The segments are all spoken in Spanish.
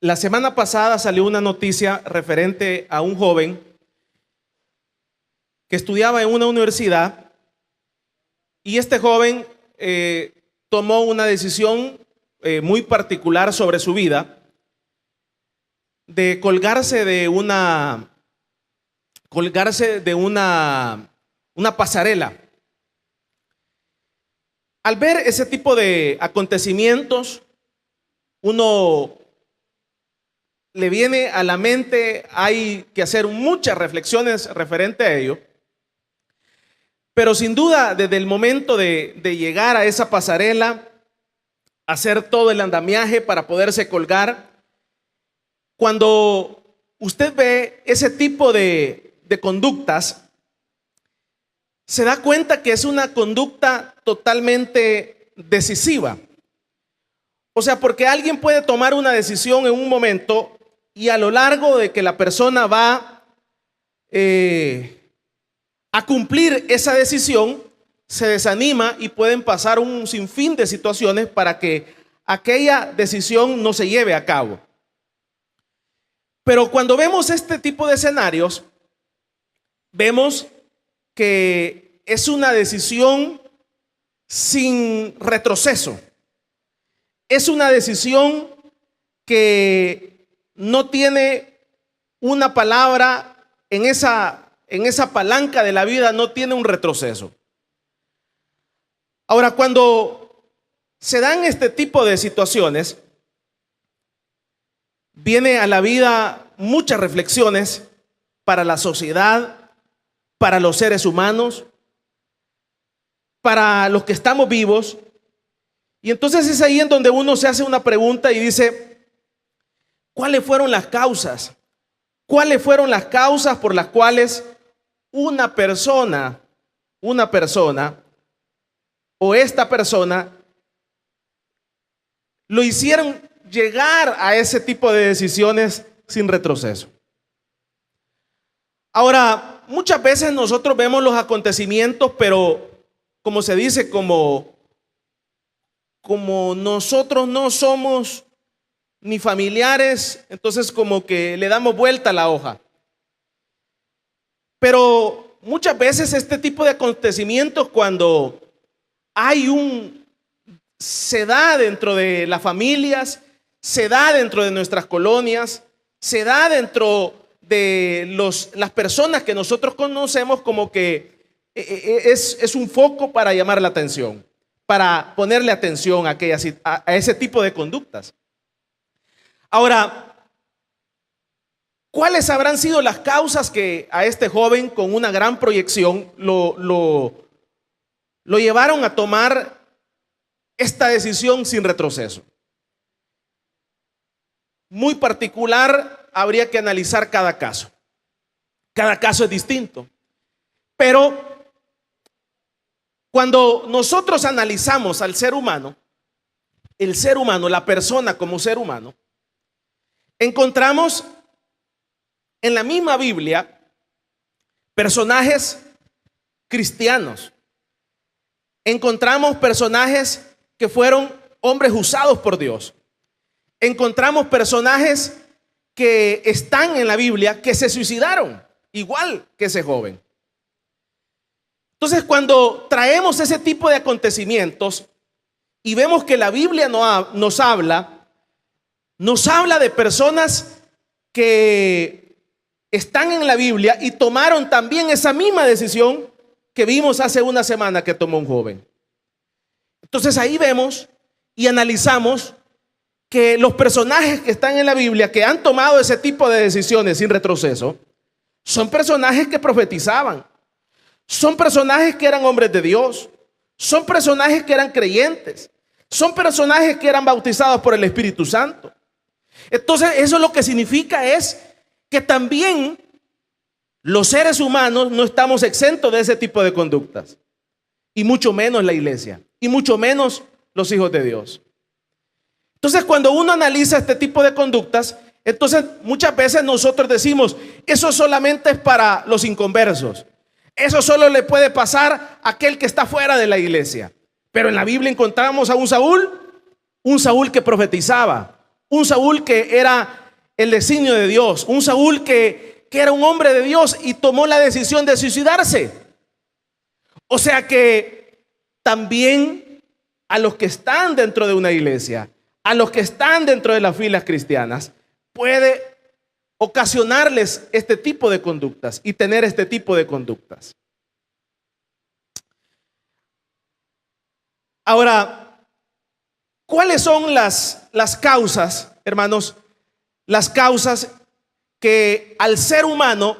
La semana pasada salió una noticia referente a un joven que estudiaba en una universidad y este joven tomó una decisión muy particular sobre su vida de colgarse de una pasarela. Al ver ese tipo de acontecimientos, uno le viene a la mente, hay que hacer muchas reflexiones referente a ello, pero sin duda desde el momento de llegar a esa pasarela, hacer todo el andamiaje para poderse colgar, cuando usted ve ese tipo de conductas, se da cuenta que es una conducta totalmente decisiva. O sea, porque alguien puede tomar una decisión en un momento y a lo largo de que la persona va a cumplir esa decisión, se desanima y pueden pasar un sinfín de situaciones para que aquella decisión no se lleve a cabo. Pero cuando vemos este tipo de escenarios, vemos que es una decisión sin retroceso. Es una decisión que no tiene una palabra en esa palanca de la vida, no tiene un retroceso. Ahora, cuando se dan este tipo de situaciones, viene a la vida muchas reflexiones para la sociedad, para los seres humanos, para los que estamos vivos. Y entonces es ahí en donde uno se hace una pregunta y dice, ¿cuáles fueron las causas? ¿Cuáles fueron las causas por las cuales una persona o esta persona lo hicieron llegar a ese tipo de decisiones sin retroceso? Ahora, muchas veces nosotros vemos los acontecimientos, pero como se dice, como nosotros no somos ni familiares, entonces como que le damos vuelta a la hoja. Pero muchas veces este tipo de acontecimientos, cuando se da dentro de las familias, se da dentro de nuestras colonias, se da dentro de las personas que nosotros conocemos, como que es un foco para llamar la atención, para ponerle atención a ese tipo de conductas. Ahora, ¿cuáles habrán sido las causas que a este joven con una gran proyección lo llevaron a tomar esta decisión sin retroceso? Muy particular, habría que analizar cada caso. Cada caso es distinto. Pero cuando nosotros analizamos al ser humano, la persona como ser humano, encontramos en la misma Biblia personajes cristianos. Encontramos personajes que fueron hombres usados por Dios. Encontramos personajes que están en la Biblia que se suicidaron, igual que ese joven. Entonces, cuando traemos ese tipo de acontecimientos y vemos que la Biblia nos habla de personas que están en la Biblia y tomaron también esa misma decisión que vimos hace una semana que tomó un joven. Entonces ahí vemos y analizamos que los personajes que están en la Biblia, que han tomado ese tipo de decisiones sin retroceso, son personajes que profetizaban, son personajes que eran hombres de Dios, son personajes que eran creyentes, son personajes que eran bautizados por el Espíritu Santo. Entonces eso lo que significa es que también los seres humanos no estamos exentos de ese tipo de conductas, y mucho menos la iglesia, y mucho menos los hijos de Dios. Entonces, cuando uno analiza este tipo de conductas, entonces muchas veces nosotros decimos, eso solamente es para los inconversos, eso solo le puede pasar a aquel que está fuera de la iglesia. Pero en la Biblia encontramos a un Saúl que profetizaba, Un Saúl que era el designio de Dios. Un Saúl que era un hombre de Dios y tomó la decisión de suicidarse. O sea que también a los que están dentro de una iglesia, a los que están dentro de las filas cristianas, puede ocasionarles este tipo de conductas y tener este tipo de conductas. Ahora, ¿cuáles son las causas, hermanos? Las causas que al ser humano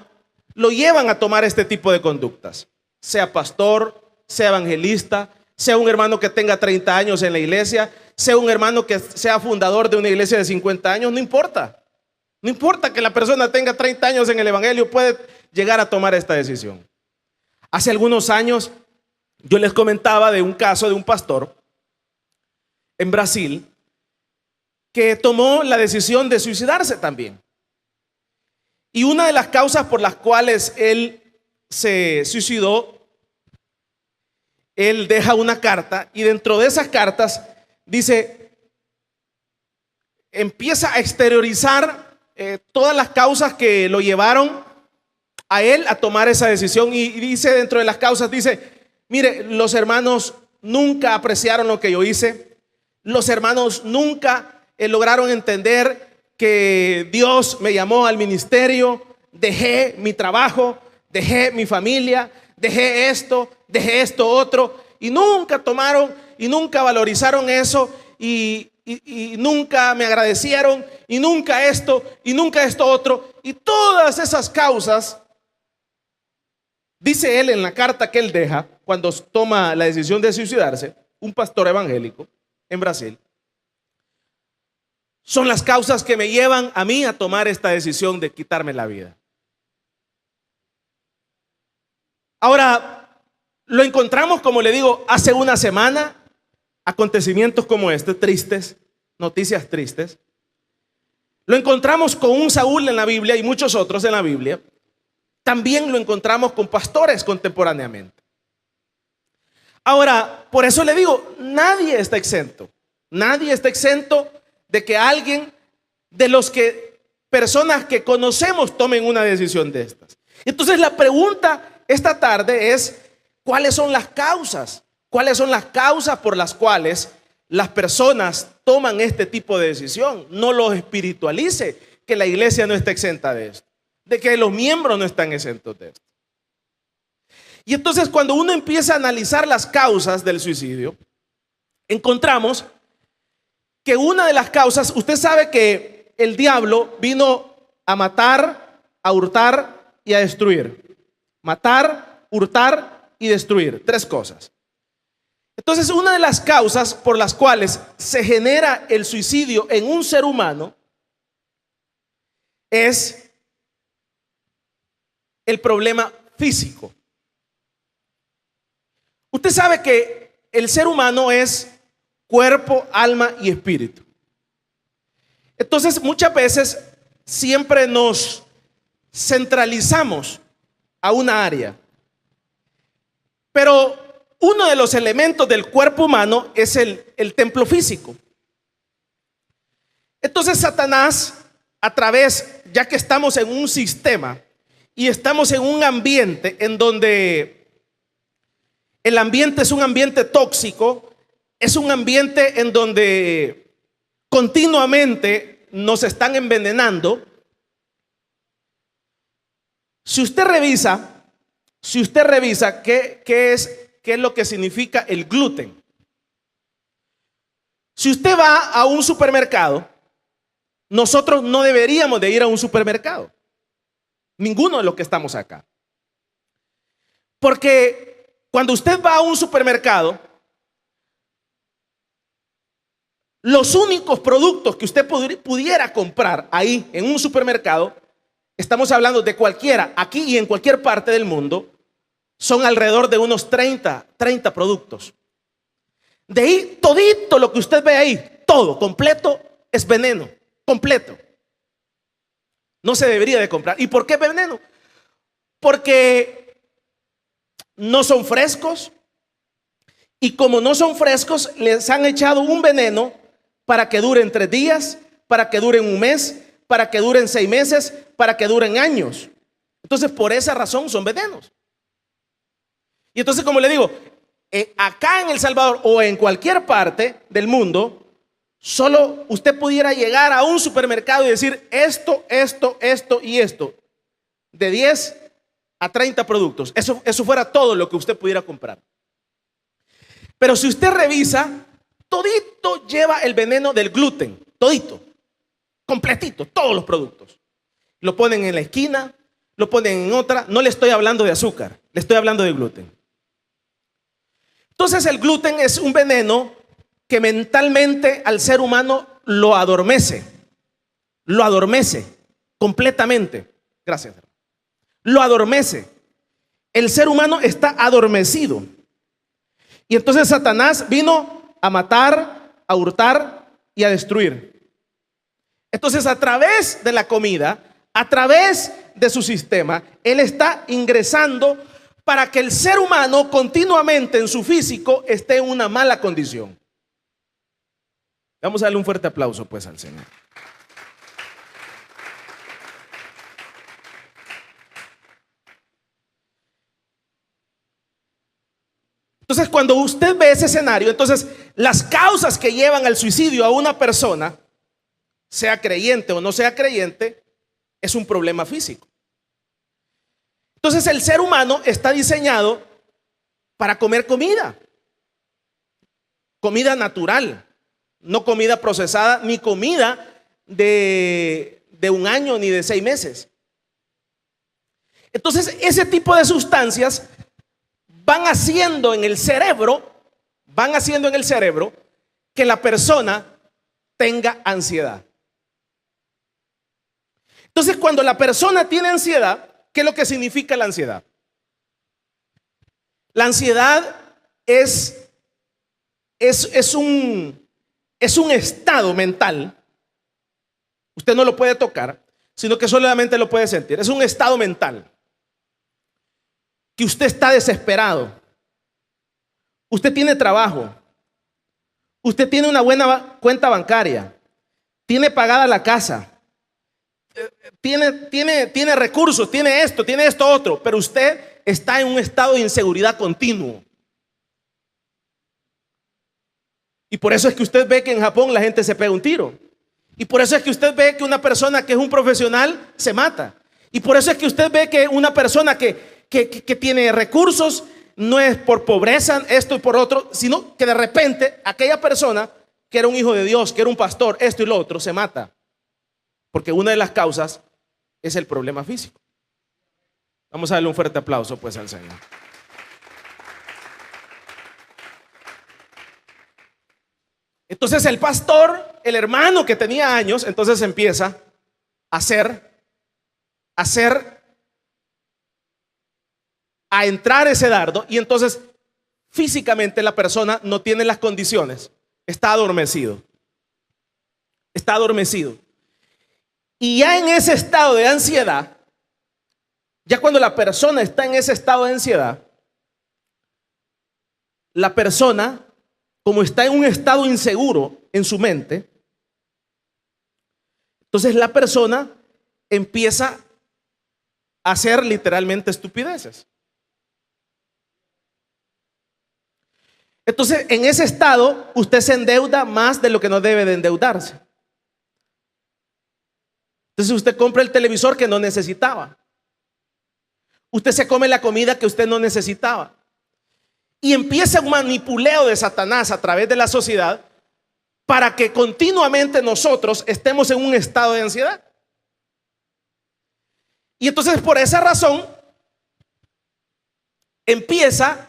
lo llevan a tomar este tipo de conductas. Sea pastor, sea evangelista, sea un hermano que tenga 30 años en la iglesia, sea un hermano que sea fundador de una iglesia de 50 años, no importa. No importa que la persona tenga 30 años en el evangelio, puede llegar a tomar esta decisión. Hace algunos años yo les comentaba de un caso de un pastor en Brasil que tomó la decisión de suicidarse también. Y una de las causas por las cuales él se suicidó, él deja una carta y dentro de esas cartas dice, empieza a exteriorizar todas las causas que lo llevaron a él a tomar esa decisión y dice dentro de las causas, dice, mire, los hermanos nunca apreciaron lo que yo hice, los hermanos nunca lograron entender que Dios me llamó al ministerio, dejé mi trabajo, dejé mi familia, dejé esto otro y nunca tomaron y nunca valorizaron eso y nunca me agradecieron y nunca esto otro y todas esas causas, dice él en la carta que él deja cuando toma la decisión de suicidarse, un pastor evangélico en Brasil, son las causas que me llevan a mí a tomar esta decisión de quitarme la vida. Ahora, lo encontramos, como le digo, hace una semana, acontecimientos como este, tristes, noticias tristes. Lo encontramos con un Saúl en la Biblia y muchos otros en la Biblia. También lo encontramos con pastores contemporáneamente. Ahora, por eso le digo, nadie está exento. Nadie está exento de que alguien, de los que personas que conocemos tomen una decisión de estas. Entonces la pregunta esta tarde es, ¿cuáles son las causas? ¿Cuáles son las causas por las cuales las personas toman este tipo de decisión? No lo espiritualice, que la iglesia no está exenta de esto, de que los miembros no están exentos de esto. Y entonces cuando uno empieza a analizar las causas del suicidio, encontramos que una de las causas, usted sabe que el diablo vino a matar, a hurtar y a destruir. Matar, hurtar y destruir. 3 cosas. Entonces, una de las causas por las cuales se genera el suicidio en un ser humano es el problema físico. Usted sabe que el ser humano es cuerpo, alma y espíritu. Entonces, muchas veces siempre nos centralizamos a una área. Pero uno de los elementos del cuerpo humano es el templo físico. Entonces Satanás, a través, ya que estamos en un sistema y estamos en un ambiente en donde el ambiente es un ambiente tóxico, es un ambiente en donde continuamente nos están envenenando. Si usted revisa qué es lo que significa el gluten. Si usted va a un supermercado, nosotros no deberíamos de ir a un supermercado. Ninguno de los que estamos acá. Porque cuando usted va a un supermercado, los únicos productos que usted pudiera comprar ahí en un supermercado, estamos hablando de cualquiera, aquí y en cualquier parte del mundo, son alrededor de unos 30 productos. De ahí, todito lo que usted ve ahí, todo, completo, es veneno, completo. No se debería de comprar. ¿Y por qué veneno? Porque no son frescos. Y como no son frescos, les han echado un veneno para que duren 3 días, para que duren un mes, para que duren 6 meses, para que duren años. Entonces, por esa razón son venenos. Y entonces, como le digo, acá en El Salvador o en cualquier parte del mundo, solo usted pudiera llegar a un supermercado y decir esto, esto, esto y esto, de 10 a 30 productos. Eso fuera todo lo que usted pudiera comprar. Pero si usted revisa, todito lleva el veneno del gluten, todito, completito, todos los productos. Lo ponen en la esquina, lo ponen en otra. No le estoy hablando de azúcar, le estoy hablando de gluten. Entonces el gluten es un veneno que mentalmente al ser humano lo adormece completamente. Gracias. Lo adormece. El ser humano está adormecido. Y entonces Satanás vino a matar, a hurtar y a destruir. Entonces, a través de la comida, a través de su sistema, él está ingresando para que el ser humano continuamente en su físico esté en una mala condición. Vamos a darle un fuerte aplauso pues al Señor. Entonces, cuando usted ve ese escenario, entonces las causas que llevan al suicidio a una persona, sea creyente o no sea creyente, es un problema físico. Entonces el ser humano está diseñado para comer comida natural, no comida procesada, ni comida de 1 año ni de 6 meses. Entonces ese tipo de sustancias van haciendo en el cerebro que la persona tenga ansiedad. Entonces, cuando la persona tiene ansiedad, ¿qué es lo que significa la ansiedad? La ansiedad es un estado mental. Usted no lo puede tocar, sino que solamente lo puede sentir. Es un estado mental. Que usted está desesperado. Usted tiene trabajo. Usted tiene una buena cuenta bancaria. Tiene pagada la casa. Tiene recursos, tiene esto otro, pero usted está en un estado de inseguridad continuo. Y por eso es que usted ve que en Japón la gente se pega un tiro. Y por eso es que usted ve que una persona que es un profesional se mata. Y por eso es que usted ve que una persona que tiene recursos no es por pobreza, esto y por otro, sino que de repente aquella persona que era un hijo de Dios, que era un pastor, esto y lo otro, se mata. Porque una de las causas es el problema físico. Vamos a darle un fuerte aplauso pues al Señor. Entonces el pastor, el hermano que tenía años, entonces empieza a entrar ese dardo, y entonces físicamente la persona no tiene las condiciones, está adormecido. Y ya en ese estado de ansiedad, ya cuando la persona está en ese estado de ansiedad, la persona, como está en un estado inseguro en su mente, entonces la persona empieza a hacer literalmente estupideces. Entonces, en ese estado, usted se endeuda más de lo que no debe de endeudarse. Entonces usted compra el televisor que no necesitaba. Usted se come la comida que usted no necesitaba. Y empieza un manipuleo de Satanás a través de la sociedad para que continuamente nosotros estemos en un estado de ansiedad. Y entonces por esa razón empieza,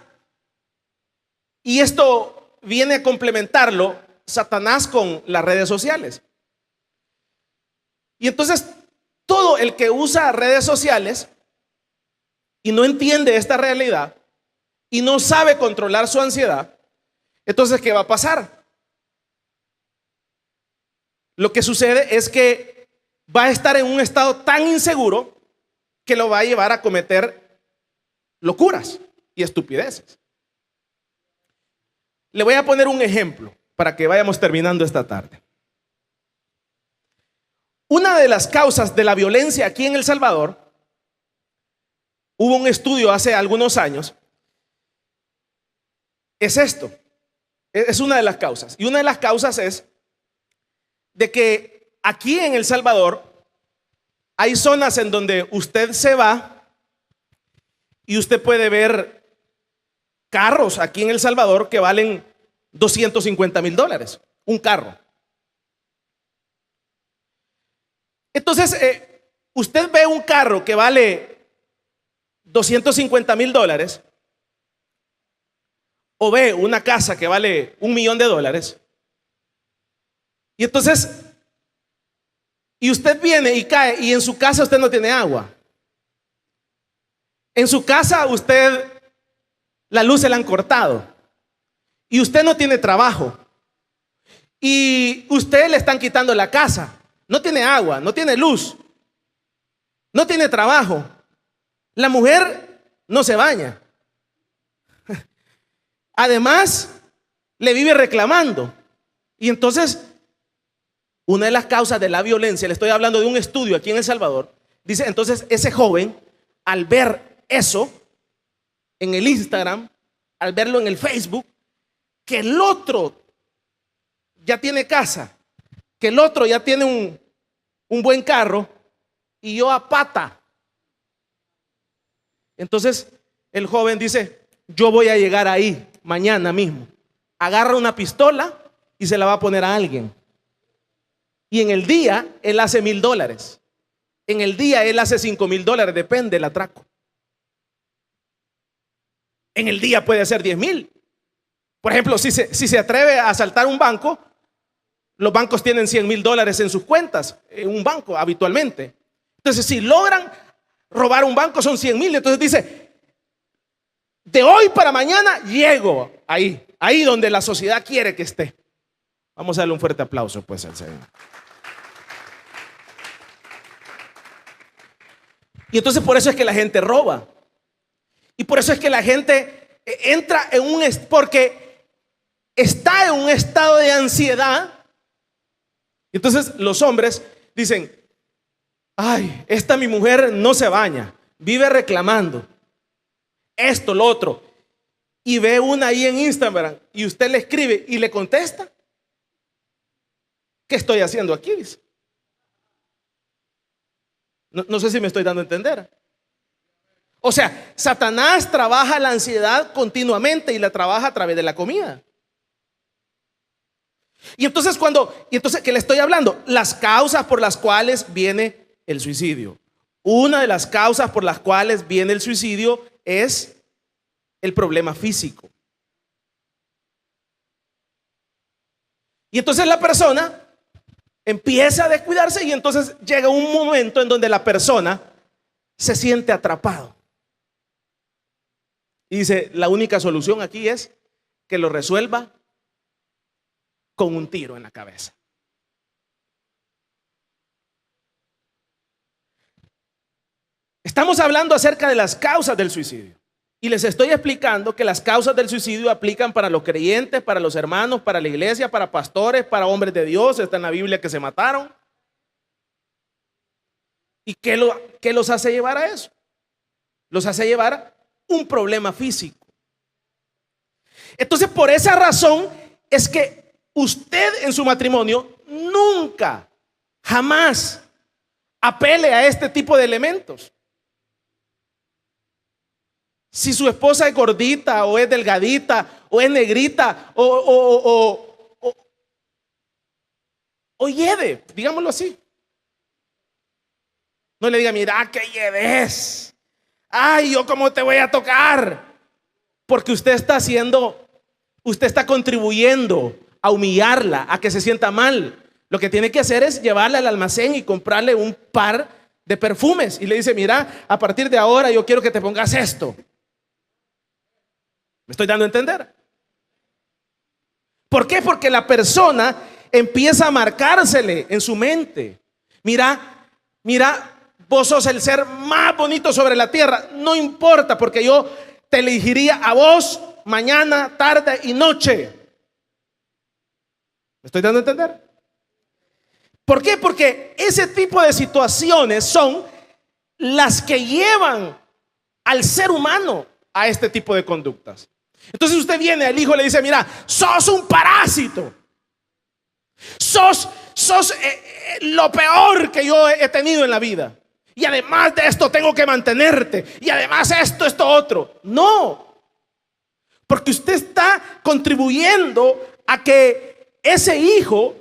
y esto viene a complementarlo, Satanás con las redes sociales. Y entonces todo el que usa redes sociales y no entiende esta realidad y no sabe controlar su ansiedad, entonces ¿qué va a pasar? Lo que sucede es que va a estar en un estado tan inseguro que lo va a llevar a cometer locuras y estupideces. Le voy a poner un ejemplo para que vayamos terminando esta tarde. Una de las causas de la violencia aquí en El Salvador, hubo un estudio hace algunos años, es esto. Es una de las causas. Y una de las causas es de que aquí en El Salvador hay zonas en donde usted se va y usted puede ver carros aquí en El Salvador que valen $250,000, un carro. Entonces, usted ve un carro que vale $250,000 o ve una casa que vale $1,000,000 y entonces, y usted viene y cae y en su casa usted no tiene agua. En su casa usted, la luz se la han cortado y usted no tiene trabajo y usted le están quitando la casa. No tiene agua, no tiene luz, no tiene trabajo. La mujer no se baña. Además, le vive reclamando. Y entonces, una de las causas de la violencia, le estoy hablando de un estudio aquí en El Salvador, dice, entonces ese joven, al ver eso en el Instagram, al verlo en el Facebook, que el otro ya tiene casa, que el otro ya tiene un buen carro y yo a pata. Entonces el joven dice, yo voy a llegar ahí mañana mismo. Agarra una pistola y se la va a poner a alguien. Y en el día él hace $1,000. En el día él hace $5,000, depende del atraco. En el día puede hacer 10,000. Por ejemplo, si se atreve a asaltar un banco, los bancos tienen $100,000 en sus cuentas, en un banco habitualmente. Entonces, si logran robar un banco, son 100,000. Entonces dice, de hoy para mañana llego ahí donde la sociedad quiere que esté. Vamos a darle un fuerte aplauso pues al Señor. Y entonces por eso es que la gente roba. Y por eso es que la gente entra porque está en un estado de ansiedad. Entonces los hombres dicen, ay, esta mi mujer no se baña, vive reclamando esto, lo otro. Y ve una ahí en Instagram y usted le escribe y le contesta. ¿Qué estoy haciendo aquí? Dice. No sé si me estoy dando a entender. O sea, Satanás trabaja la ansiedad continuamente y la trabaja a través de la comida. Y entonces ¿qué le estoy hablando? Las causas por las cuales viene el suicidio. Una de las causas por las cuales viene el suicidio es el problema físico. Y entonces la persona empieza a descuidarse y entonces llega un momento en donde la persona se siente atrapado. Y dice, la única solución aquí es que lo resuelva con un tiro en la cabeza. Estamos hablando acerca de las causas del suicidio. Y les estoy explicando que las causas del suicidio aplican para los creyentes, para los hermanos, para la iglesia, para pastores, para hombres de Dios. Está en la Biblia que se mataron. ¿Y qué los hace llevar a eso? Los hace llevar un problema físico. Entonces, por esa razón es que usted en su matrimonio nunca, jamás apele a este tipo de elementos. Si su esposa es gordita o es delgadita o es negrita o lleve, digámoslo así. No le diga, mira que lleves. Ay, yo cómo te voy a tocar. Porque usted está contribuyendo a humillarla, a que se sienta mal. Lo que tiene que hacer es llevarla al almacén y comprarle un par de perfumes. Y le dice, mira, a partir de ahora yo quiero que te pongas esto. ¿Me estoy dando a entender? ¿Por qué? Porque la persona empieza a marcársele en su mente. Mira, vos sos el ser más bonito sobre la tierra. No importa, porque yo te elegiría a vos mañana, tarde y noche. ¿Me estoy dando a entender? ¿Por qué? Porque ese tipo de situaciones son las que llevan al ser humano a este tipo de conductas. Entonces usted viene al hijo y le dice: mira, sos un parásito, sos lo peor que yo he tenido en la vida, y además de esto tengo que mantenerte, y además esto otro. No, porque usted está contribuyendo a que ese hijo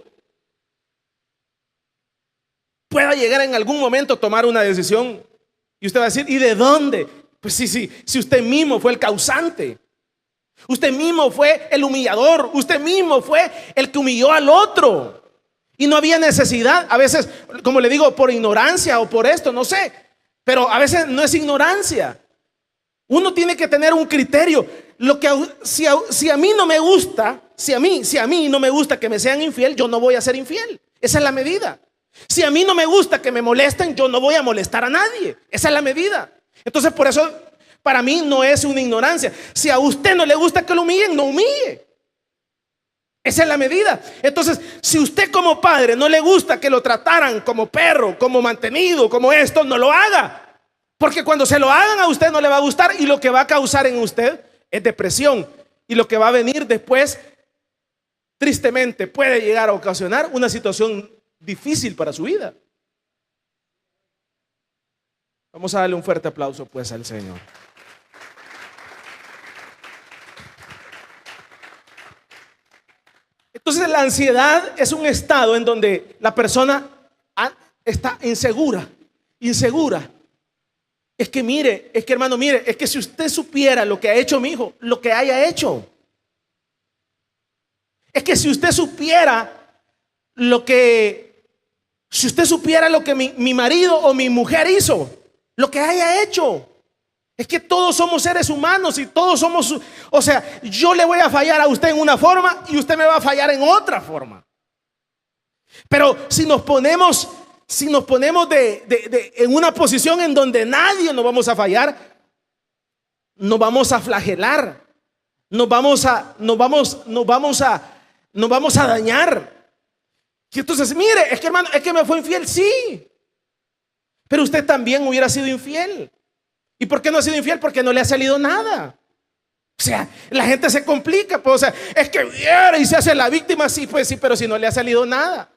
pueda llegar en algún momento a tomar una decisión. Y usted va a decir: ¿y de dónde? Pues si usted mismo fue el causante, usted mismo fue el humillador, usted mismo fue el que humilló al otro. Y no había necesidad, a veces, como le digo, por ignorancia o por esto, no sé, pero a veces no es ignorancia. Uno tiene que tener un criterio. Si a mí no me gusta, si a mí no me gusta que me sean infiel, yo no voy a ser infiel. Esa es la medida. Si a mí no me gusta que me molesten, yo no voy a molestar a nadie. Esa es la medida. Entonces, por eso, para mí no es una ignorancia. Si a usted no le gusta que lo humillen, no humille. Esa es la medida. Entonces, si usted como padre no le gusta que lo trataran como perro, como mantenido, como esto, no lo haga. Porque cuando se lo hagan a usted no le va a gustar, y lo que va a causar en usted es depresión. Y lo que va a venir después, tristemente, puede llegar a ocasionar una situación difícil para su vida. Vamos a darle un fuerte aplauso pues al Señor. Entonces, la ansiedad es un estado en donde la persona está insegura. Es que mire, hermano, mire, es que si usted supiera lo que ha hecho mi hijo, lo que haya hecho. Es que si usted supiera si usted supiera lo que mi marido o mi mujer hizo, lo que haya hecho. Es que todos somos seres humanos y todos somos, o sea, yo le voy a fallar a usted en una forma y usted me va a fallar en otra forma. Pero si nos ponemos en una posición en donde nadie nos vamos a fallar, nos vamos a flagelar, nos vamos a dañar. Y entonces, mire, es que hermano, es que me fue infiel, sí, pero usted también hubiera sido infiel. ¿Y por qué no ha sido infiel? Porque no le ha salido nada. O sea, la gente se complica, pues, o sea, es que viera y se hace la víctima, sí, pues sí, pero si no le ha salido nada.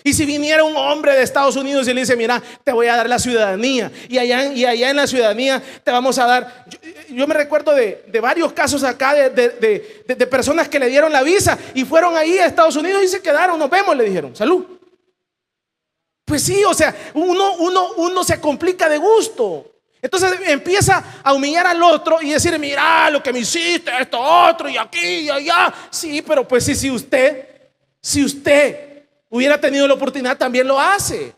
Y si viniera un hombre de Estados Unidos y le dice: mira, te voy a dar la ciudadanía, y allá en la ciudadanía te vamos a dar. Yo me recuerdo de varios casos acá de personas que le dieron la visa y fueron ahí a Estados Unidos y se quedaron. Nos vemos, le dijeron, salud. Pues sí, o sea, uno se complica de gusto. Entonces empieza a humillar al otro y decir: mira lo que me hiciste, esto otro, y aquí y allá. Sí, pero pues sí, si usted hubiera tenido la oportunidad, también lo hace.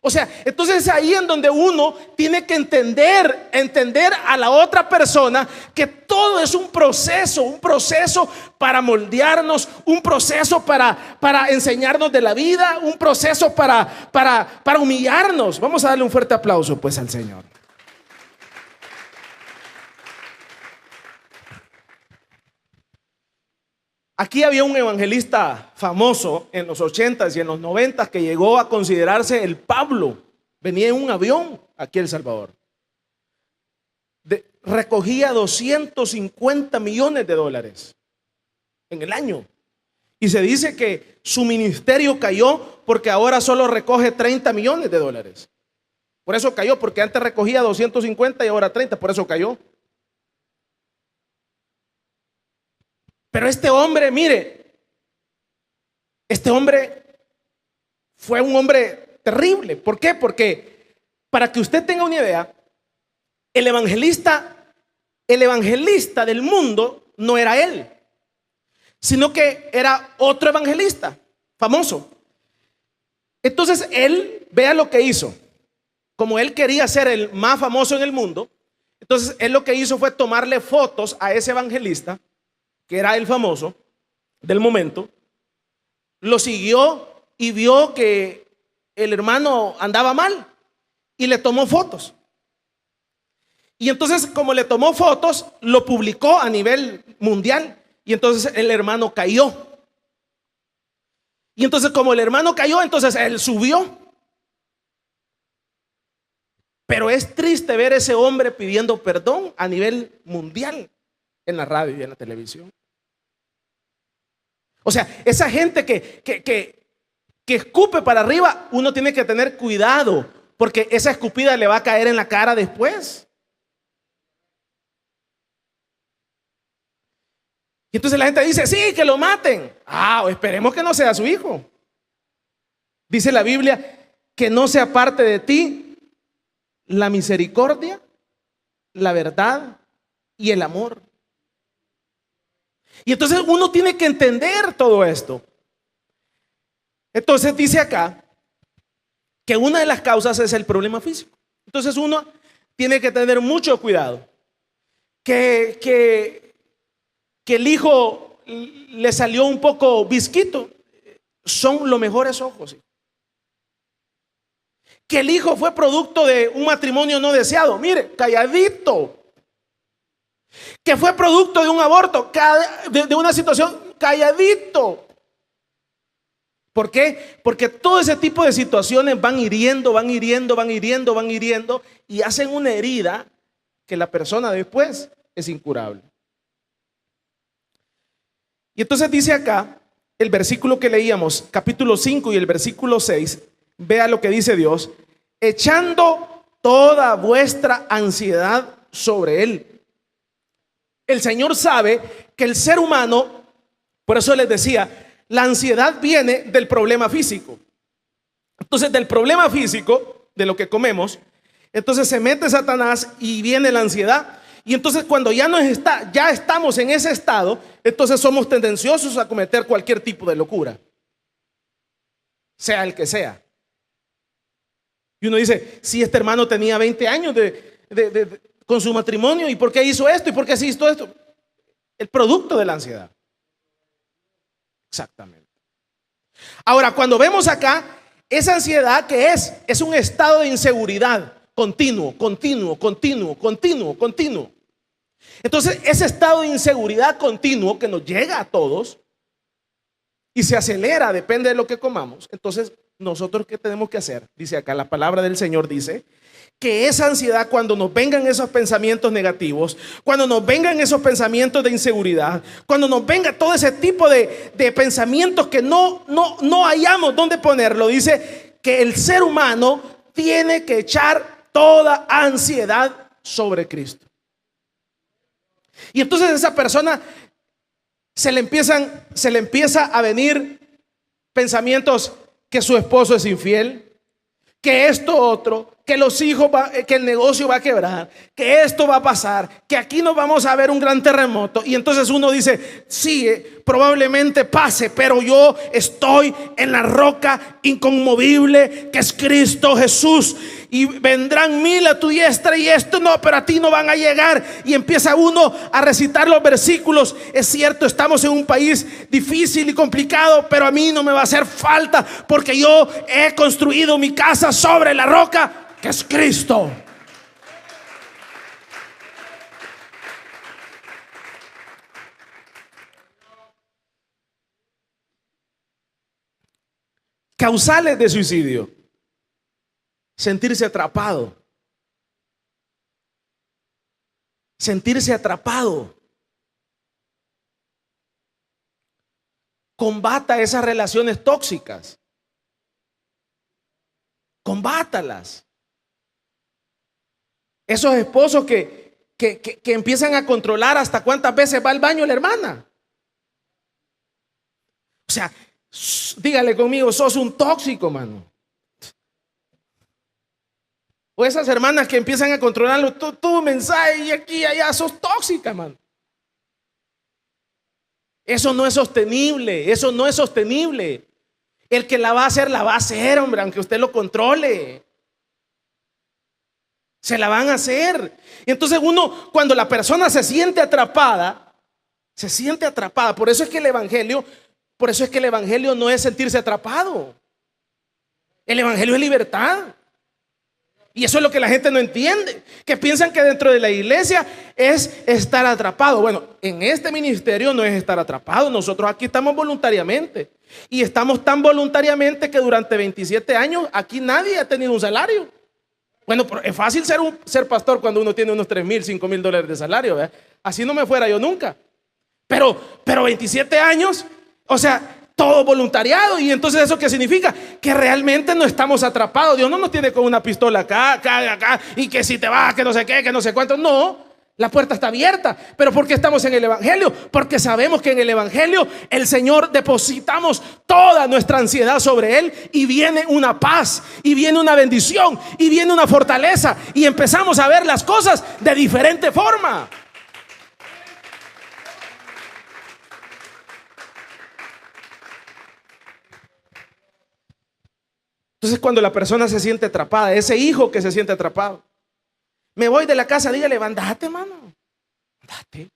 O sea, entonces es ahí en donde uno tiene que entender a la otra persona que todo es un proceso para moldearnos, un proceso para enseñarnos de la vida, un proceso para humillarnos. Vamos a darle un fuerte aplauso pues al Señor. Aquí había un evangelista famoso en los 80s y en los 90s que llegó a considerarse el Pablo. Venía en un avión aquí a El Salvador. Recogía 250 millones de dólares en el año. Y se dice que su ministerio cayó porque ahora solo recoge 30 millones de dólares. Por eso cayó, porque antes recogía 250 y ahora 30, por eso cayó. Pero este hombre, mire, este hombre fue un hombre terrible. ¿Por qué? Porque, para que usted tenga una idea, el evangelista del mundo no era él, sino que era otro evangelista famoso. Entonces él, vea lo que hizo. Como él quería ser el más famoso en el mundo, entonces él lo que hizo fue tomarle fotos a ese evangelista, que era el famoso del momento. Lo siguió y vio que el hermano andaba mal y le tomó fotos. Y entonces, como le tomó fotos, lo publicó a nivel mundial y entonces el hermano cayó. Y entonces como el hermano cayó, entonces él subió. Pero es triste ver ese hombre pidiendo perdón a nivel mundial en la radio y en la televisión. O sea, esa gente que escupe para arriba, uno tiene que tener cuidado, porque esa escupida le va a caer en la cara después. Y entonces la gente dice, sí, que lo maten. Esperemos que no sea su hijo. Dice la Biblia que no se aparte de ti la misericordia, la verdad y el amor. Y entonces uno tiene que entender todo esto. Entonces dice acá que una de las causas es el problema físico. Entonces uno tiene que tener mucho cuidado. Que el hijo le salió un poco visquito, son los mejores ojos. Que el hijo fue producto de un matrimonio no deseado, mire, calladito. Que fue producto de un aborto, de una situación, calladito. ¿Por qué? Porque todo ese tipo de situaciones van hiriendo y hacen una herida que la persona después es incurable. Y entonces dice acá, el versículo que leíamos, capítulo 5 y el versículo 6, vea lo que dice Dios: echando toda vuestra ansiedad sobre Él. El Señor sabe que el ser humano, por eso les decía, la ansiedad viene del problema físico. Entonces, del problema físico, de lo que comemos, entonces se mete Satanás y viene la ansiedad. Y entonces cuando ya estamos en ese estado, entonces somos tendenciosos a cometer cualquier tipo de locura, sea el que sea. Y uno dice, si este hermano tenía 20 años con su matrimonio, ¿y por qué hizo esto? ¿Y por qué hizo esto? El producto de la ansiedad. Exactamente. Ahora, cuando vemos acá, esa ansiedad que es un estado de inseguridad continuo. Entonces, ese estado de inseguridad continuo que nos llega a todos y se acelera, depende de lo que comamos. Entonces, nosotros, ¿qué tenemos que hacer? Dice acá, la palabra del Señor dice que esa ansiedad, cuando nos vengan esos pensamientos negativos, cuando nos vengan esos pensamientos de inseguridad, cuando nos venga todo ese tipo de pensamientos que no hayamos dónde ponerlo, dice que el ser humano tiene que echar toda ansiedad sobre Cristo. Y entonces esa persona se le empieza a venir pensamientos que su esposo es infiel, que esto otro, que los hijos, que el negocio va a quebrar, que esto va a pasar, que aquí nos vamos a ver un gran terremoto. Y entonces uno dice, sí, probablemente pase, pero yo estoy en la roca inconmovible que es Cristo Jesús. Y vendrán 1000 a tu diestra y esto no, pero a ti no van a llegar. Y empieza uno a recitar los versículos. Es cierto, estamos en un país difícil y complicado, pero a mí no me va a hacer falta, porque yo he construido mi casa sobre la roca que es Cristo. Causales de suicidio: sentirse atrapado. Combata esas relaciones tóxicas. Combátalas. Esos esposos que empiezan a controlar hasta cuántas veces va al baño la hermana. O sea, dígale conmigo, sos un tóxico, mano. O esas hermanas que empiezan a controlarlo, tu mensaje y aquí y allá, sos tóxica, mano. Eso no es sostenible, El que la va a hacer, hombre, aunque usted lo controle. Se la van a hacer. Y entonces uno, cuando la persona se siente atrapada. Por eso es que el evangelio no es sentirse atrapado. El evangelio es libertad. Y eso es lo que la gente no entiende, que piensan que dentro de la iglesia es estar atrapado. Bueno, en este ministerio no es estar atrapado. Nosotros aquí estamos voluntariamente. Y estamos tan voluntariamente que durante 27 años aquí nadie ha tenido un salario. Bueno, pero es fácil ser pastor cuando uno tiene unos 3,000, 5,000 dólares de salario, ¿verdad? Así no me fuera yo nunca. Pero 27 años, o sea, todo voluntariado. Y entonces, ¿eso qué significa? Que realmente no estamos atrapados. Dios no nos tiene con una pistola acá, y que si te vas, que no sé qué, que no sé cuánto. No, la puerta está abierta. Pero ¿por qué estamos en el evangelio? Porque sabemos que en el evangelio el Señor depositamos toda nuestra ansiedad sobre Él, y viene una paz, y viene una bendición, y viene una fortaleza, y empezamos a ver las cosas de diferente forma. Entonces, cuando la persona se siente atrapada, ese hijo que se siente atrapado, me voy de la casa, dígale, andate, mano, andate.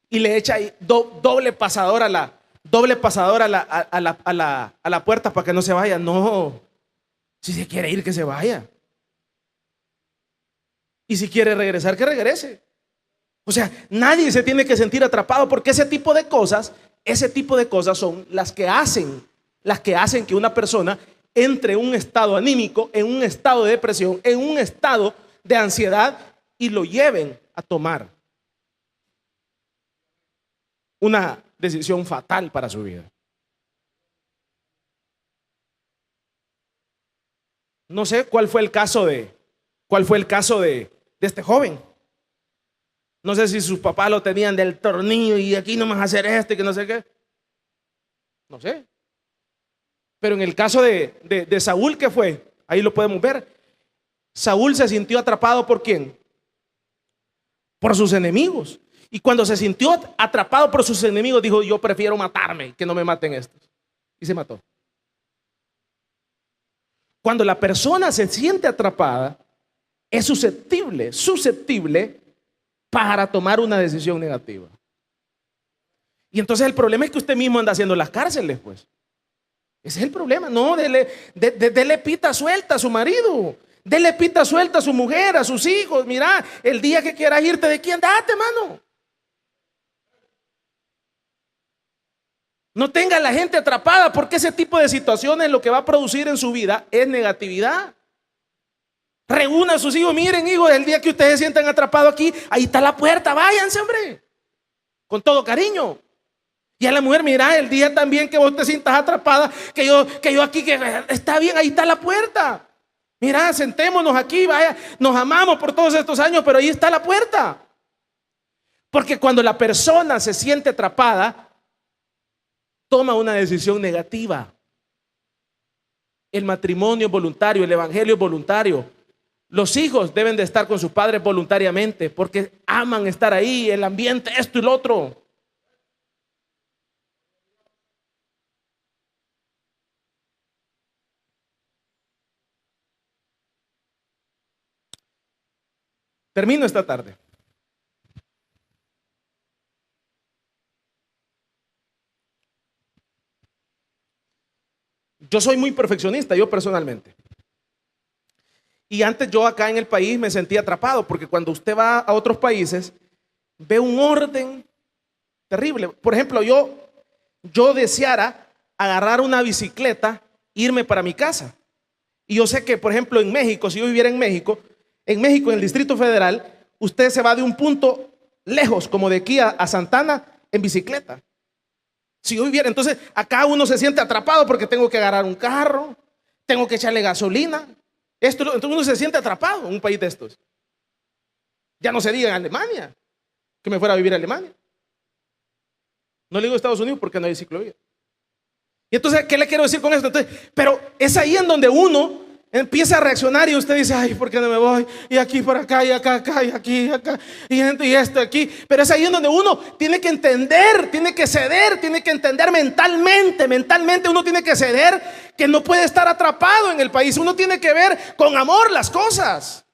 Y le echa ahí doble pasador a la puerta para que no se vaya. No, si se quiere ir, que se vaya. Y si quiere regresar, que regrese. O sea, nadie se tiene que sentir atrapado, porque ese tipo de cosas son las que hacen que una persona entre en un estado anímico, en un estado de depresión, en un estado de ansiedad, y lo lleven a tomar una decisión fatal para su vida. No sé cuál fue el caso de este joven. No sé si sus papás lo tenían del tornillo y aquí no vas a hacer esto y que no sé qué. No sé. Pero en el caso de Saúl, ¿qué fue? Ahí lo podemos ver. Saúl se sintió atrapado ¿por quién? Por sus enemigos. Y cuando se sintió atrapado por sus enemigos, dijo: yo prefiero matarme que no me maten estos. Y se mató. Cuando la persona se siente atrapada, es susceptible para tomar una decisión negativa. Y entonces el problema es que usted mismo anda haciendo las cárceles, pues. Ese es el problema. No, dele pita suelta a su marido, dele pita suelta a su mujer, a sus hijos. Mira, el día que quieras irte de aquí, andate, mano. No tenga a la gente atrapada, porque ese tipo de situaciones lo que va a producir en su vida es negatividad. Reúna a sus hijos. Miren, hijos, el día que ustedes se sientan atrapados aquí, ahí está la puerta, váyanse, hombre, con todo cariño. Y a la mujer: mira, el día también que vos te sientas atrapada, que yo aquí, que está bien, ahí está la puerta. Mira, sentémonos aquí, vaya, nos amamos por todos estos años, pero ahí está la puerta. Porque cuando la persona se siente atrapada, toma una decisión negativa. El matrimonio es voluntario, el evangelio es voluntario. Los hijos deben de estar con sus padres voluntariamente, porque aman estar ahí, el ambiente, esto y lo otro. Termino esta tarde. Yo soy muy perfeccionista, yo personalmente. Y antes yo acá en el país me sentía atrapado, porque cuando usted va a otros países, ve un orden terrible. Por ejemplo, yo deseara agarrar una bicicleta, irme para mi casa. Y yo sé que, por ejemplo, en México, si yo viviera en México, en el Distrito Federal, usted se va de un punto lejos, como de aquí a Santana, en bicicleta. Si yo viviera, entonces acá uno se siente atrapado porque tengo que agarrar un carro, tengo que echarle gasolina. Entonces uno se siente atrapado en un país de estos. Ya no se diga en Alemania, que me fuera a vivir a Alemania. No le digo Estados Unidos porque no hay ciclovía. Y entonces, ¿qué le quiero decir con esto? Entonces, pero es ahí en donde uno empieza a reaccionar y usted dice: ay, ¿por qué no me voy? Y aquí por acá, y acá, y aquí, acá, y esto aquí. Pero es ahí en donde uno tiene que entender, tiene que ceder, tiene que entender mentalmente uno tiene que ceder que no puede estar atrapado en el país. Uno tiene que ver con amor las cosas.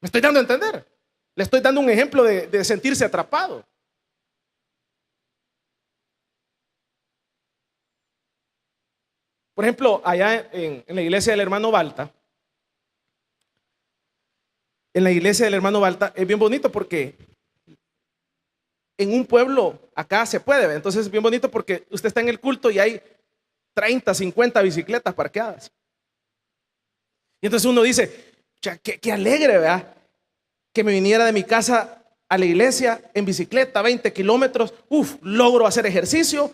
¿Me estoy dando a entender? Le estoy dando un ejemplo de sentirse atrapado. Por ejemplo, allá en la iglesia del hermano Balta, es bien bonito porque en un pueblo acá se puede ver. Entonces es bien bonito porque usted está en el culto y hay 30, 50 bicicletas parqueadas. Y entonces uno dice, qué alegre, ¿verdad? Que me viniera de mi casa a la iglesia en bicicleta, 20 kilómetros. Logro hacer ejercicio,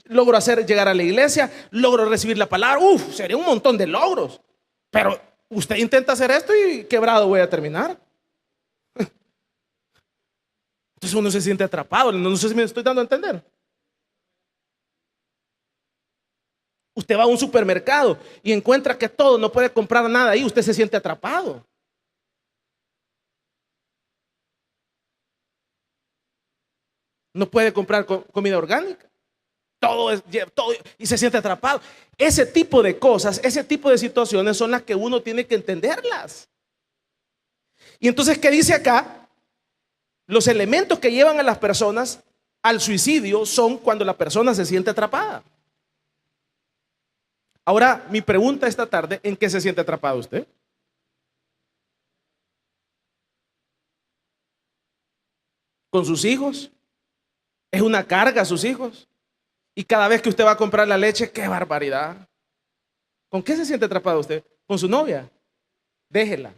logro llegar a la iglesia, logro recibir la palabra. Sería un montón de logros. Pero usted intenta hacer esto y quebrado voy a terminar. Entonces uno se siente atrapado. No sé si me estoy dando a entender. Usted va a un supermercado y encuentra que todo, no puede comprar nada ahí, usted se siente atrapado. No puede comprar comida orgánica. Todo y se siente atrapado. Ese tipo de cosas, ese tipo de situaciones son las que uno tiene que entenderlas. Y entonces, ¿qué dice acá? Los elementos que llevan a las personas al suicidio son cuando la persona se siente atrapada. Ahora, mi pregunta esta tarde, ¿en qué se siente atrapado usted? ¿Con sus hijos? ¿Es una carga a sus hijos? Y cada vez que usted va a comprar la leche, ¡qué barbaridad! ¿Con qué se siente atrapado usted? ¿Con su novia? Déjela.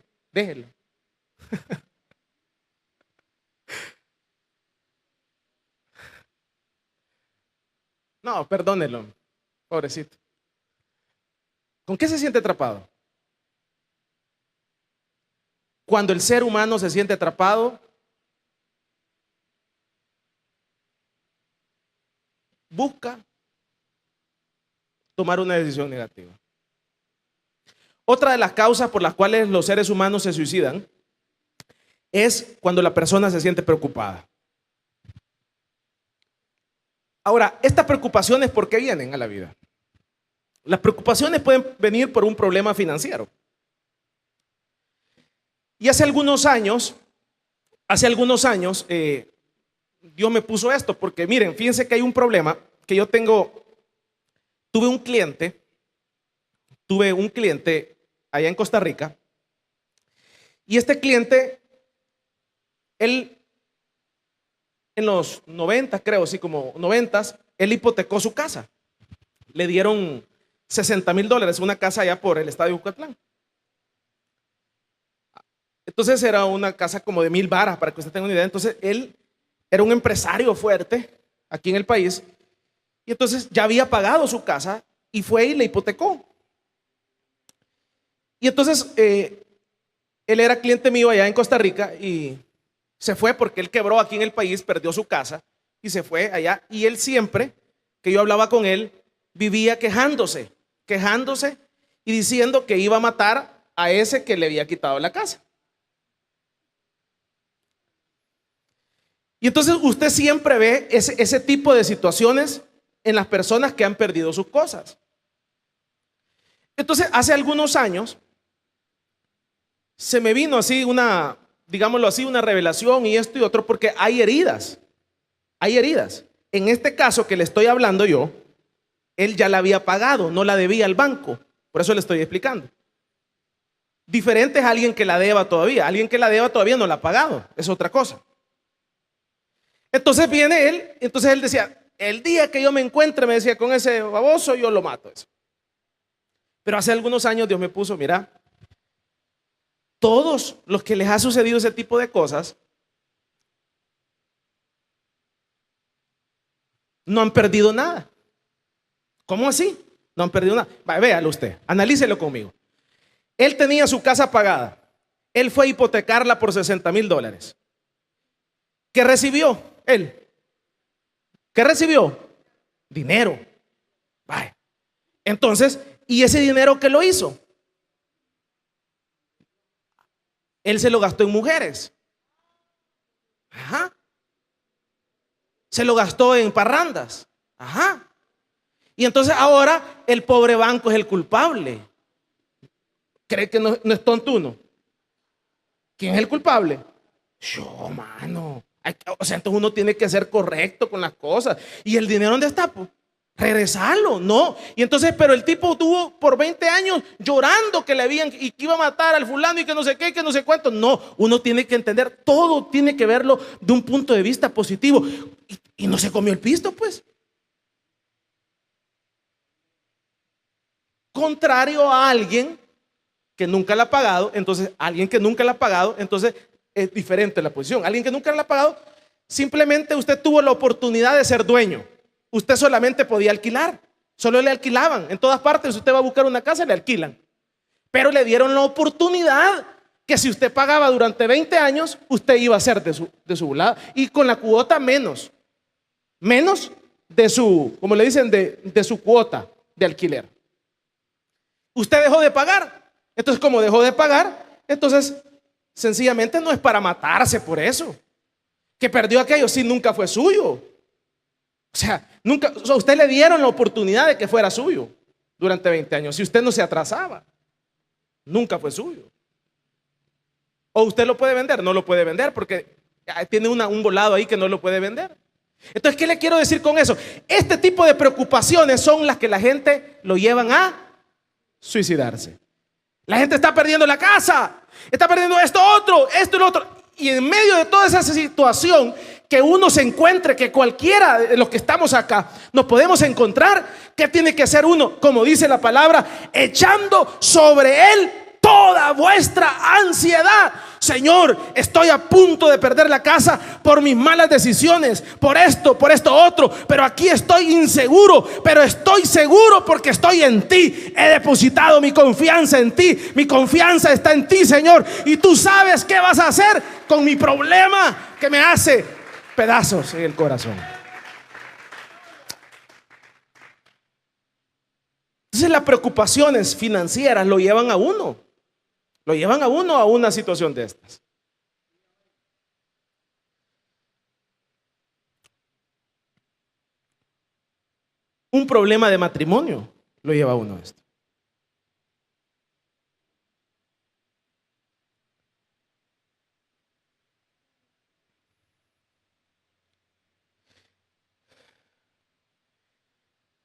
No, perdónelo, pobrecito. ¿Con qué se siente atrapado? Cuando el ser humano se siente atrapado, busca tomar una decisión negativa. Otra de las causas por las cuales los seres humanos se suicidan es cuando la persona se siente preocupada. Ahora, estas preocupaciones, ¿por qué vienen a la vida? Las preocupaciones pueden venir por un problema financiero. Y hace algunos años, Dios me puso esto, porque miren, fíjense que hay un problema que yo tuve un cliente allá en Costa Rica, y este cliente, él en los 90, creo, sí, como 90, él hipotecó su casa. Le dieron $60,000, una casa allá por el estadio Jucatlán. Entonces era una casa como de 1,000 varas, para que usted tenga una idea. Entonces él era un empresario fuerte aquí en el país, y entonces ya había pagado su casa y fue y le hipotecó. Y entonces él era cliente mío allá en Costa Rica y se fue porque él quebró aquí en el país, perdió su casa y se fue allá. Y él siempre que yo hablaba con él vivía quejándose y diciendo que iba a matar a ese que le había quitado la casa. Y entonces usted siempre ve ese tipo de situaciones en las personas que han perdido sus cosas. Entonces, hace algunos años se me vino así digámoslo así, una revelación y esto y otro, porque hay heridas. En este caso que le estoy hablando yo, él ya la había pagado, no la debía al banco. Por eso le estoy explicando. Diferente es alguien que la deba todavía. Alguien que la deba todavía no la ha pagado. Es otra cosa. Entonces viene él, entonces él decía, el día que yo me encuentre, me decía, con ese baboso, yo lo mato. Eso. Pero hace algunos años Dios me puso, mira, todos los que les ha sucedido ese tipo de cosas no han perdido nada. ¿Cómo así? No han perdido nada. Véalo usted, analícelo conmigo. Él tenía su casa pagada. Él fue a hipotecarla por $60,000. ¿Qué recibió él? ¿Qué recibió? Dinero. Vaya. Entonces, ¿y ese dinero qué lo hizo? Él se lo gastó en mujeres. Ajá. Se lo gastó en parrandas. Ajá. Y entonces ahora el pobre banco es el culpable. ¿Cree que no es tontuno? ¿Quién es el culpable? Yo, mano. O sea, entonces uno tiene que ser correcto con las cosas. ¿Y el dinero dónde está? Pues? regresarlo, no. Y entonces, pero el tipo tuvo por 20 años llorando que le habían y que iba a matar al fulano y que no sé qué, que no sé cuánto. No, uno tiene que entender, todo tiene que verlo de un punto de vista positivo. Y no se comió el pisto, pues. Contrario a alguien que nunca la ha pagado, entonces alguien que nunca la ha pagado, entonces es diferente la posición. Alguien que nunca la ha pagado, simplemente usted tuvo la oportunidad de ser dueño. Usted solamente podía alquilar, solo le alquilaban. En todas partes usted va a buscar una casa, le alquilan. Pero le dieron la oportunidad que si usted pagaba durante 20 años, usted iba a ser de su lado. Y con la cuota menos de su, como le dicen, de su cuota de alquiler. Usted dejó de pagar. Entonces, como dejó de pagar, entonces sencillamente no es para matarse por eso. Que perdió aquello, sí, nunca fue suyo. O sea, nunca, o sea, usted le dieron la oportunidad de que fuera suyo durante 20 años. Si usted no se atrasaba, nunca fue suyo. O usted lo puede vender, no lo puede vender porque tiene un volado ahí que no lo puede vender. Entonces, ¿qué le quiero decir con eso? Este tipo de preocupaciones son las que la gente lo llevan a suicidarse. La gente está perdiendo la casa, está perdiendo esto y lo otro. Y en medio de toda esa situación que uno se encuentre, que cualquiera de los que estamos acá nos podemos encontrar, ¿qué tiene que hacer uno? Como dice la palabra, echando sobre él toda vuestra ansiedad. Señor, estoy a punto de perder la casa por mis malas decisiones, por esto otro, pero aquí estoy inseguro, pero estoy seguro porque estoy en ti. He depositado mi confianza en ti, mi confianza está en ti, Señor, y tú sabes qué vas a hacer con mi problema que me hace pedazos en el corazón. Entonces las preocupaciones financieras lo llevan a uno a una situación de estas. Un problema de matrimonio lo lleva a uno a esto.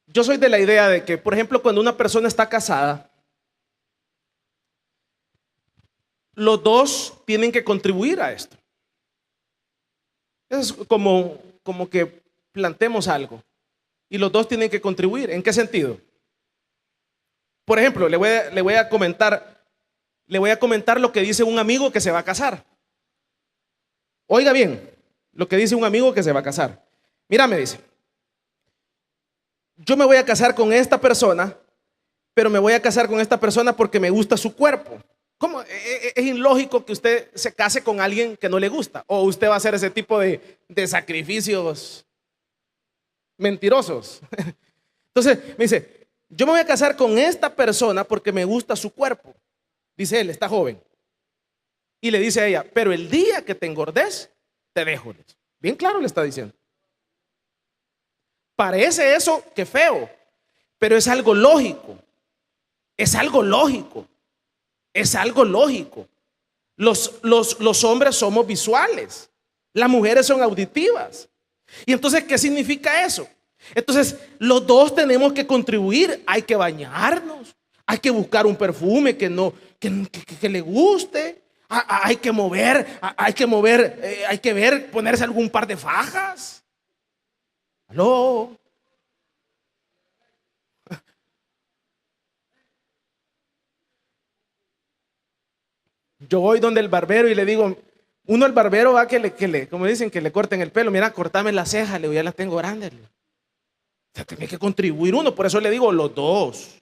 Yo soy de la idea de que, por ejemplo, cuando una persona está casada, los dos tienen que contribuir a esto. Es como que plantemos algo y los dos tienen que contribuir. ¿En qué sentido? Por ejemplo, le voy a comentar lo que dice un amigo que se va a casar. Oiga bien, lo que dice un amigo que se va a casar. Mira, me dice, yo me voy a casar con esta persona, pero me voy a casar con esta persona porque me gusta su cuerpo. ¿Cómo? Es ilógico que usted se case con alguien que no le gusta. O usted va a hacer ese tipo de sacrificios mentirosos. Entonces me dice, yo me voy a casar con esta persona porque me gusta su cuerpo. Dice él, está joven. Y le dice a ella, pero el día que te engordes, te dejo. Bien claro le está diciendo. Parece eso que feo, pero es algo lógico. Es algo lógico. Es algo lógico. Los hombres somos visuales, las mujeres son auditivas. Y entonces, ¿qué significa eso? Entonces, los dos tenemos que contribuir. Hay que bañarnos, hay que buscar un perfume que le guste. Hay que mover, hay que ver, ponerse algún par de fajas. ¿Aló? Yo voy donde el barbero y le digo, uno el barbero va como dicen, que le corten el pelo. Mira, cortame las cejas, le digo, ya las tengo grandes. O sea, tiene que contribuir uno, por eso le digo los dos.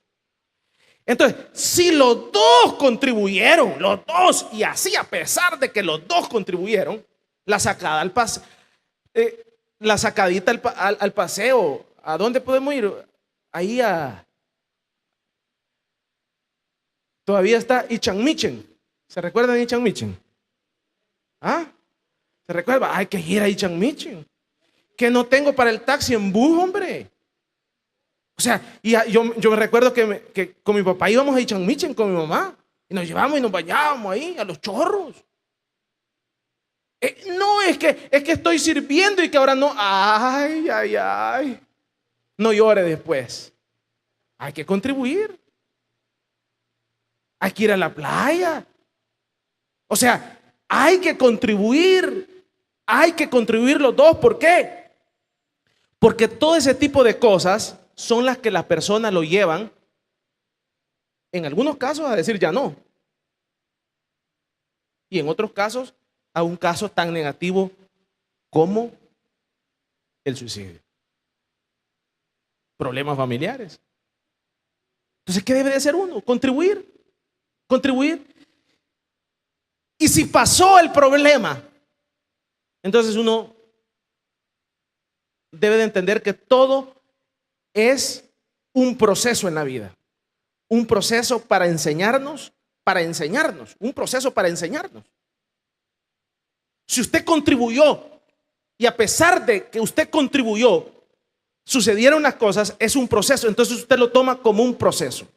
Entonces, si los dos contribuyeron, los dos, y así a pesar de que los dos contribuyeron, la sacadita al paseo, ¿a dónde podemos ir? Ahí todavía está Ichanmichen. ¿Se recuerdan de Ichanmichen? ¿Ah? ¿Se recuerda? Hay que ir a Ichanmichen. Que no tengo para el taxi en bus, hombre. O sea, y yo me recuerdo que con mi papá íbamos a Ichanmichen con mi mamá. Y nos llevamos y nos bañábamos ahí a los chorros. No, es que estoy sirviendo y que ahora no. Ay. No llore después. Hay que contribuir. Hay que ir a la playa. O sea, hay que contribuir. Hay que contribuir los dos. ¿Por qué? Porque todo ese tipo de cosas son las que las personas lo llevan, en algunos casos, a decir ya no. Y en otros casos, a un caso tan negativo como el suicidio. Problemas familiares. Entonces, ¿qué debe de hacer uno? Contribuir. Contribuir. Y si pasó el problema, entonces uno debe de entender que todo es un proceso en la vida. Un proceso para enseñarnos, un proceso para enseñarnos. Si usted contribuyó y a pesar de que usted contribuyó, sucedieron las cosas, es un proceso, entonces usted lo toma como un proceso.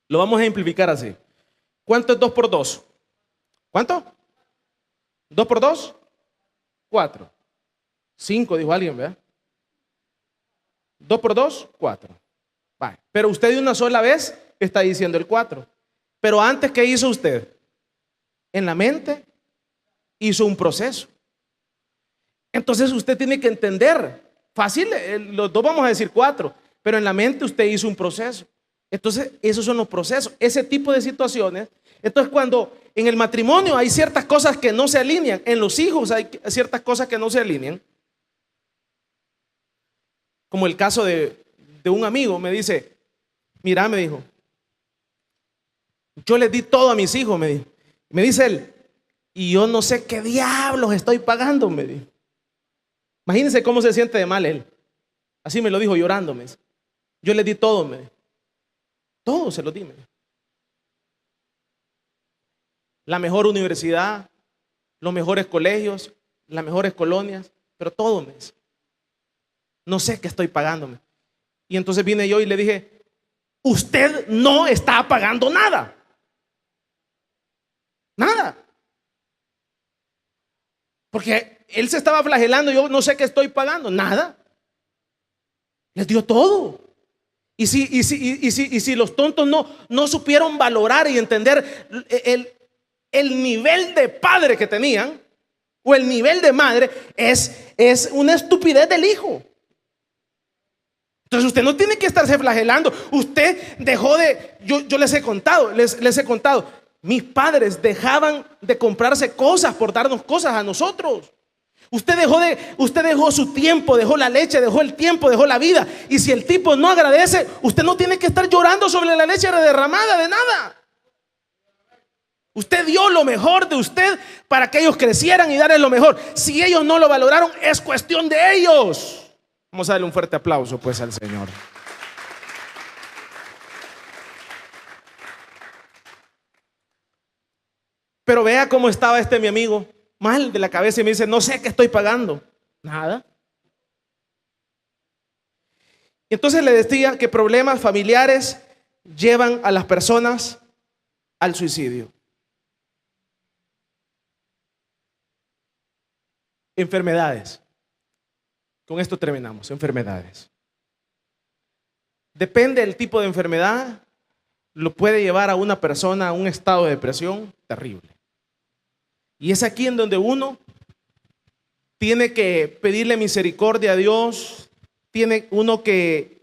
Lo vamos a ejemplificar así. ¿Cuánto es 2 por 2? ¿Cuánto? ¿2 por 2? 4. 5, dijo alguien, ¿verdad? 2 por 2, 4. Vale. Pero usted de una sola vez está diciendo el 4. Pero antes, ¿qué hizo usted? En la mente hizo un proceso. Entonces usted tiene que entender, fácil, los dos vamos a decir 4, pero en la mente usted hizo un proceso. Entonces esos son los procesos, ese tipo de situaciones. Entonces cuando en el matrimonio hay ciertas cosas que no se alinean, en los hijos hay ciertas cosas que no se alinean, como el caso de un amigo, me dice, mira, me dijo, yo les di todo a mis hijos, me dijo. Me dice él, y yo no sé qué diablos estoy pagando, me dijo. Imagínense cómo se siente de mal él. Así me lo dijo llorándome. Yo les di todo, me dijo. Todo se lo di, me dijo. La mejor universidad, los mejores colegios, las mejores colonias, pero todo, me dice. No sé qué estoy pagándome. Y entonces vine yo y le dije, usted no está pagando nada. Nada. Porque él se estaba flagelando, yo no sé qué estoy pagando. Nada. Les dio todo. Y si los tontos no supieron valorar y entender el nivel de padre que tenían, o el nivel de madre, es una estupidez del hijo. Entonces usted no tiene que estarse flagelando. Usted dejó de, yo les he contado, mis padres dejaban de comprarse cosas por darnos cosas a nosotros. Usted dejó su tiempo, dejó la leche, dejó el tiempo, dejó la vida. Y si el tipo no agradece, usted no tiene que estar llorando sobre la leche derramada de nada. Usted dio lo mejor de usted para que ellos crecieran y darles lo mejor. Si ellos no lo valoraron, es cuestión de ellos. Vamos a darle un fuerte aplauso pues al Señor. Pero vea cómo estaba mi amigo, mal de la cabeza, y me dice, no sé qué estoy pagando. Nada. Entonces le decía que problemas familiares llevan a las personas al suicidio. Enfermedades. Con esto terminamos. Enfermedades. Depende del tipo de enfermedad, lo puede llevar a una persona a un estado de depresión terrible. Y es aquí en donde uno tiene que pedirle misericordia a Dios, tiene uno que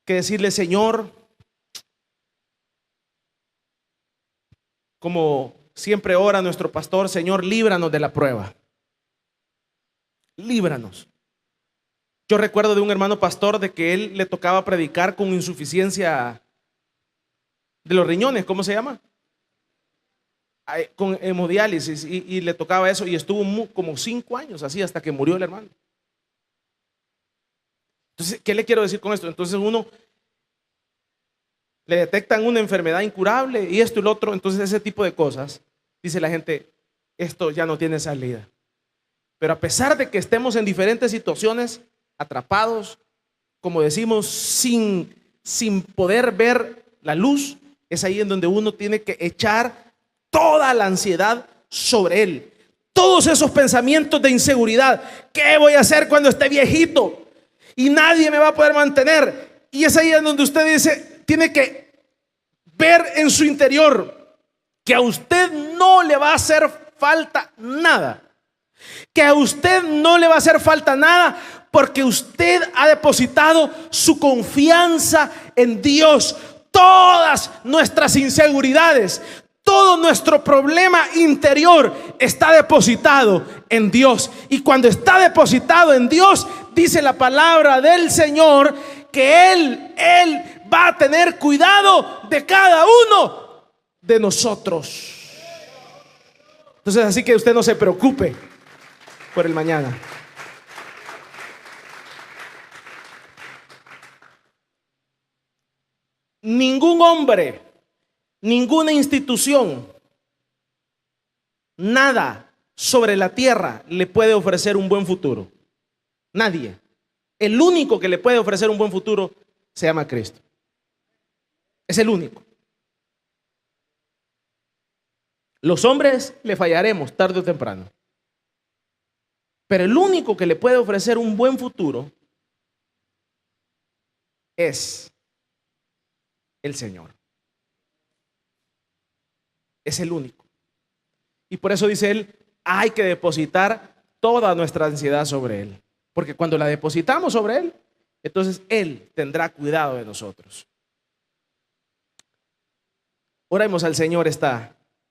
decirle, Señor, como siempre ora nuestro pastor, Señor, líbranos de la prueba. Líbranos. Yo recuerdo de un hermano pastor de que él le tocaba predicar con insuficiencia de los riñones, ¿cómo se llama? Con hemodiálisis, y le tocaba eso, y estuvo como 5 años así hasta que murió el hermano. Entonces, ¿qué le quiero decir con esto? Entonces uno le detectan una enfermedad incurable y esto y lo otro, entonces ese tipo de cosas, dice la gente, esto ya no tiene salida. Pero a pesar de que estemos en diferentes situaciones, atrapados, como decimos, sin poder ver la luz, es ahí en donde uno tiene que echar toda la ansiedad sobre Él, Todos esos pensamientos de inseguridad. ¿Qué voy a hacer cuando esté viejito? Y nadie me va a poder mantener. Y es ahí en donde usted dice, tiene que ver en su interior que a usted no le va a hacer falta nada. Que a usted no le va a hacer falta nada porque usted ha depositado su confianza en Dios. Todas nuestras inseguridades, todo nuestro problema interior está depositado en Dios. Y cuando está depositado en Dios, dice la palabra del Señor que Él va a tener cuidado de cada uno de nosotros. Entonces, así que usted no se preocupe por el mañana. Ningún hombre, ninguna institución, nada sobre la tierra le puede ofrecer un buen futuro. Nadie. El único que le puede ofrecer un buen futuro se llama Cristo. Es el único. Los hombres le fallaremos tarde o temprano. Pero el único que le puede ofrecer un buen futuro es el Señor. Es el único. Y por eso dice él, hay que depositar toda nuestra ansiedad sobre Él. Porque cuando la depositamos sobre Él, entonces Él tendrá cuidado de nosotros. Oremos al Señor esta